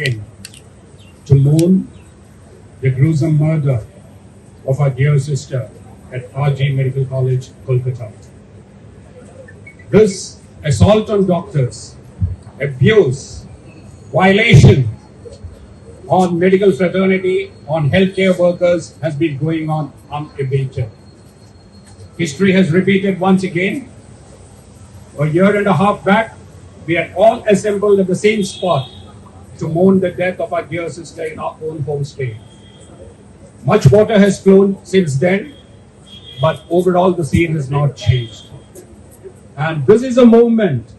again to mourn the gruesome murder of our dear sister at AUG Medical College, Kolkata. This assault on doctors, abuse, violation on medical fraternity, on healthcare workers has been going on unabated. History has repeated once again. A year and a half back, we had all assembled at the same spot to mourn the death of our dear sister in our own home state. Much water has flown since then, but overall the scene has not changed. And this is a moment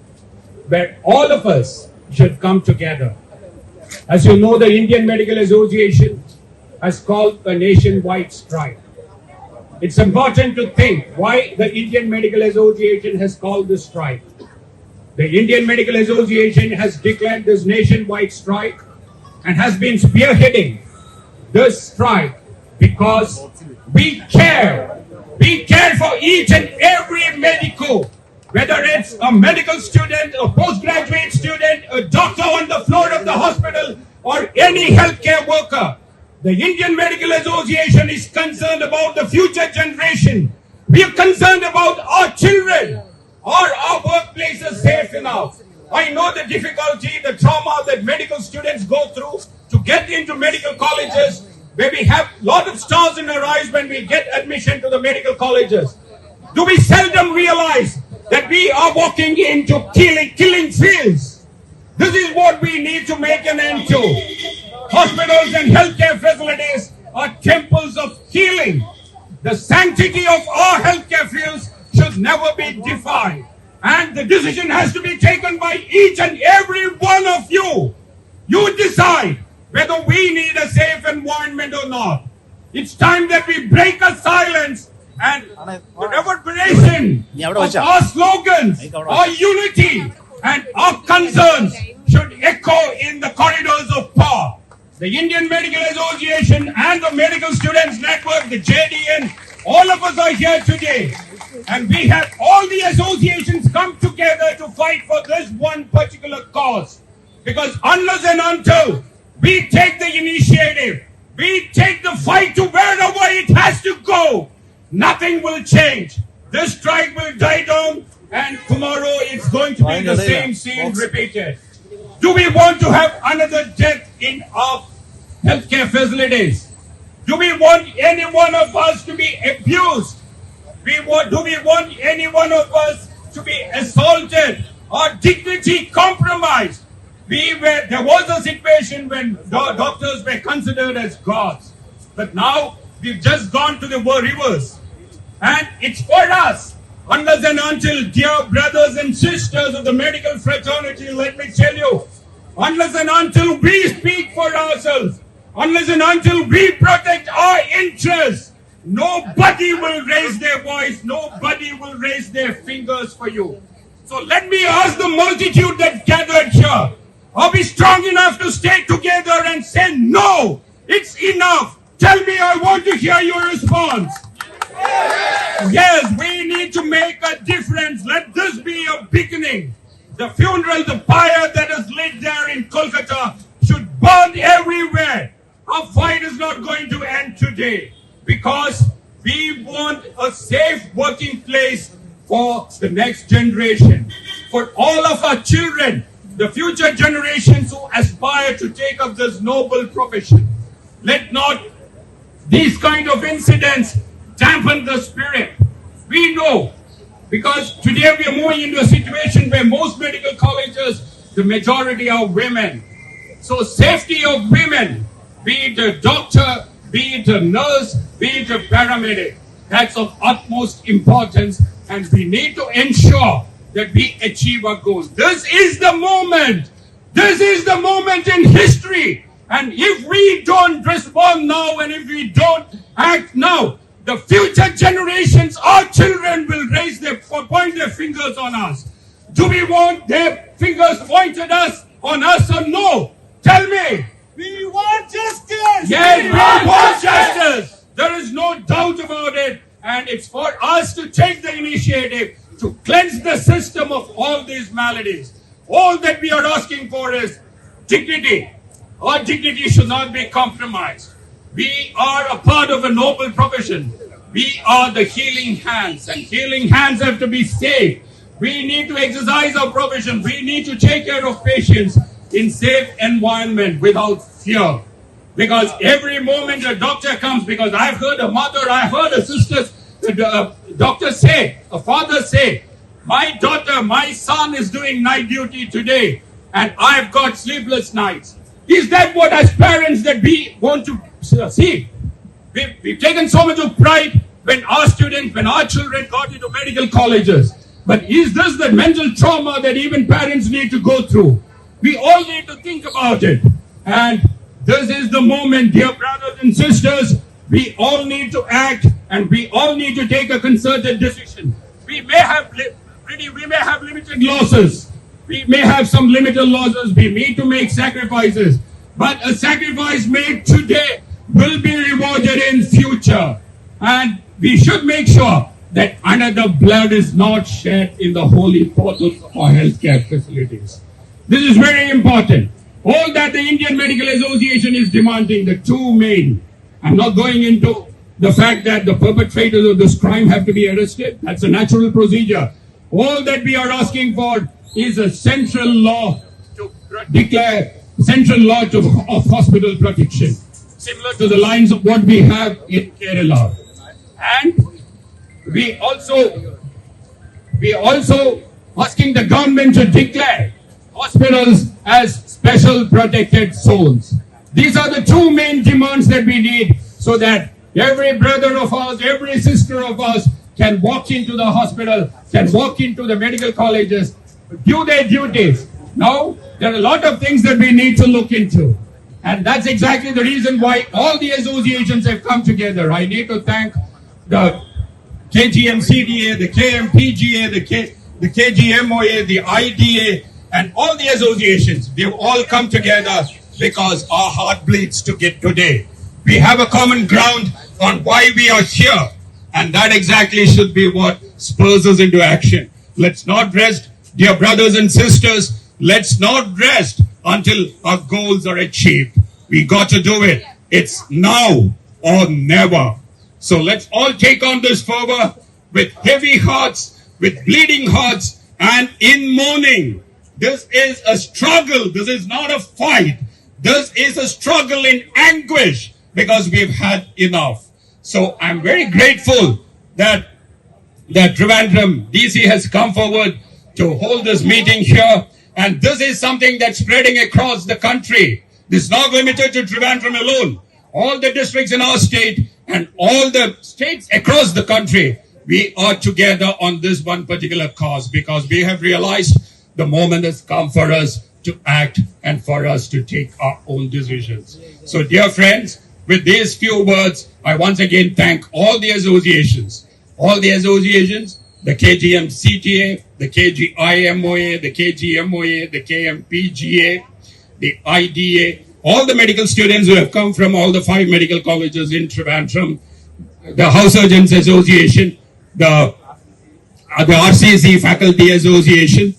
where all of us should come together. As you know, the Indian Medical Association has called a nationwide strike. It's important to think why the Indian Medical Association has called this strike. The Indian Medical Association has declared this nationwide strike and has been spearheading this strike because we care. We care for each and every medico, whether it's a medical student, a postgraduate student, a doctor on the floor of the hospital, or any healthcare worker. The Indian Medical Association is concerned about the future generation. We are concerned about our children. Are our workplaces safe enough? I know the difficulty, the trauma that medical students go through to get into medical colleges, where we have a lot of stars in our eyes when we get admission to the medical colleges. Do we seldom realize that we are walking into killing fields? This is what we need to make an end to. Hospitals and healthcare facilities are temples of healing. The sanctity of our healthcare fields should never be defied. And the decision has to be taken by each and every one of you. You decide whether we need a safe environment or not. It's time that we break a silence and the reverberation of our slogans, our unity and our concerns should echo in the corridors of power. The Indian Medical Association and the Medical Students Network, the JDN, all of us are here today. And we have all the associations come together to fight for this one particular cause. Because unless and until we take the initiative, we take the fight to wherever it has to go, nothing will change. This strike will die down and tomorrow it's going to be the same scene repeated. Do we want to have another death in our healthcare facilities? Do we want any one of us to be abused? Do we want any one of us to be assaulted or dignity compromised? There was a situation when doctors were considered as gods. But now we've just gone to the reverse. And it's for us. Unless and until, dear brothers and sisters of the medical fraternity, let me tell you, unless and until we speak for ourselves, unless and until we protect our interests, nobody will raise their voice, nobody will raise their fingers for you. So let me ask the multitude that gathered here, are we strong enough to stay together and say, no, it's enough? Tell me, I want to hear your response. Yes, we need to make a difference. Let this be a beginning. The funeral, the fire that is lit there in Kolkata should burn everywhere. Our fight is not going to end today because we want a safe working place for the next generation, for all of our children, the future generations who aspire to take up this noble profession. Let not these kind of incidents dampen the spirit. We know, because today we are moving into a situation where most medical colleges, the majority are women. So safety of women, be it a doctor, be it a nurse, be it a paramedic, that's of utmost importance, and we need to ensure that we achieve our goals. This is the moment. This is the moment in history. And if we don't respond now and if we don't act now, the future generations, our children will point their fingers on us. Do we want their fingers pointed on us or no? Tell me. We want justice! Yes, we want justice! There is no doubt about it. And it's for us to take the initiative to cleanse the system of all these maladies. All that we are asking for is dignity. Our dignity should not be compromised. We are a part of a noble profession. We are the healing hands, and healing hands have to be safe. We need to exercise our profession. We need to take care of patients in safe environment without fear. Because every moment a doctor comes, because I've heard a mother, I've heard a sister, doctor say, a father say, my daughter, my son is doing night duty today, and I've got sleepless nights. Is that what as parents that we want to see? We've taken so much of pride when our students, when our children got into medical colleges. But is this the mental trauma that even parents need to go through? We all need to think about it. And this is the moment, dear brothers and sisters, we all need to act, and we all need to take a concerted decision. We may have limited losses. We may have some limited losses. We need to make sacrifices. But a sacrifice made today will be rewarded in future. And we should make sure that another blood is not shed in the holy portals of our healthcare facilities. This is very important. All that the Indian Medical Association is demanding, the two main. I'm not going into the fact that the perpetrators of this crime have to be arrested. That's a natural procedure. All that we are asking for is a central law to declare, central law of hospital protection, similar to the lines of what we have in Kerala. And we also asking the government to declare hospitals as special protected zones. These are the two main demands that we need, so that every brother of ours, every sister of ours can walk into the hospital, can walk into the medical colleges, do their duties. Now, there are a lot of things that we need to look into. And that's exactly the reason why all the associations have come together. I need to thank the KGMCDA, the KMPGA, the KGMOA, the IDA, and all the associations. They've all come together because our heart bleeds to get today. We have a common ground on why we are here, and that exactly should be what spurs us into action. Let's not rest, dear brothers and sisters. Let's not rest until our goals are achieved. We got to do it. It's now or never. So let's all take on this fervor with heavy hearts, with bleeding hearts, and in mourning. This is a struggle. This is not a fight. This is a struggle in anguish because we've had enough. So I'm very grateful that Trivandrum DC has come forward to hold this meeting here. And this is something that's spreading across the country. This is not limited to Trivandrum alone. All the districts in our state and all the states across the country, we are together on this one particular cause because we have realized the moment has come for us to act and for us to take our own decisions. So, dear friends, with these few words, I once again thank all the associations, the KGM-CTA, the KGIMOA, the KGMOA, the KMPGA, the IDA, all the medical students who have come from all the 5 medical colleges in Trivandrum, the House Surgeons Association, the RCC Faculty Association,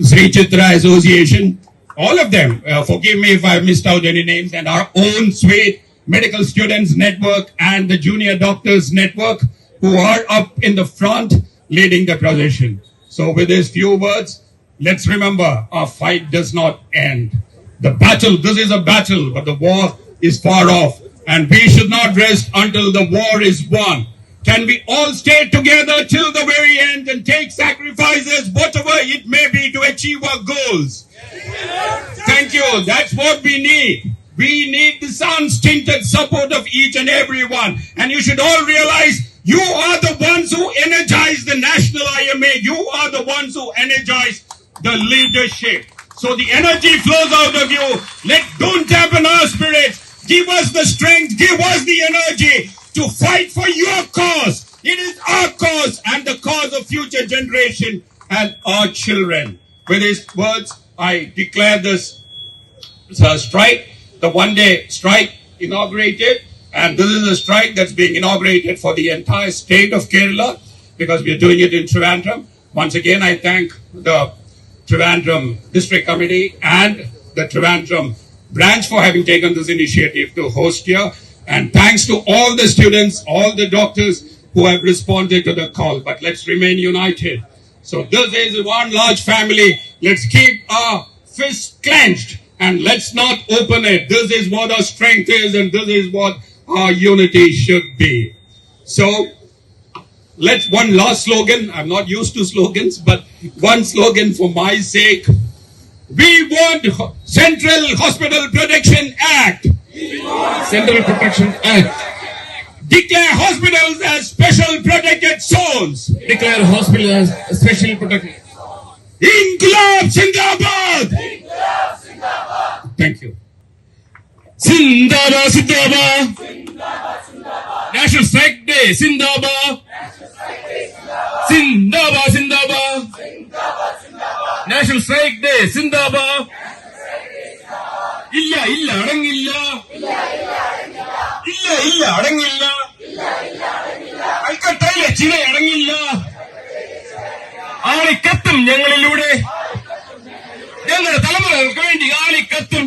Sri Chitra Association, all of them, forgive me if I missed out any names, and our own sweet Medical Students Network and the Junior Doctors Network, who are up in the front leading the procession. So with these few words, let's remember our fight does not end. The battle, this is a battle, but the war is far off, and we should not rest until the war is won. Can we all stay together till the very end and take sacrifices, whatever it may be, to achieve our goals? Thank you. That's what we need. We need the unstinted support of each and every one. And you should all realize you are the ones who energize the national IMA. You are the ones who energize the leadership. So the energy flows out of you. Don't dampen our spirits. Give us the strength. Give us the energy to fight for your cause. It is our cause and the cause of future generation and our children. With these words, I declare this strike, the one-day strike inaugurated. And this is a strike that's being inaugurated for the entire state of Kerala because we are doing it in Trivandrum. Once again, I thank the Trivandrum District Committee and the Trivandrum branch for having taken this initiative to host here. And thanks to all the students, all the doctors who have responded to the call. But let's remain united. So this is one large family. Let's keep our fists clenched and let's not open it. This is what our strength is and this is what our unity should be. So let's one last slogan. I'm not used to slogans, but one slogan for my sake. We want Central Hospital Protection Act. Central Protection Act. Declare hospitals as special protected zones. Declare hospital as special protected. Inqilab Zindabad. Thank you. Zindabad, Zindabad. National Strike Day, Zindabad. Zindabad, Zindabad. National Strike Day, Zindabad. ഇല്ല ഇല്ല അടങ്ങില്ല ഇല്ല ഇല്ല അടങ്ങില്ല കൽക്കട്ടയിലെ ചില അടങ്ങില്ല ആളിക്കത്തും ഞങ്ങളിലൂടെ ഞങ്ങളുടെ തലമുറകൾക്ക് വേണ്ടി ആളിക്കത്തും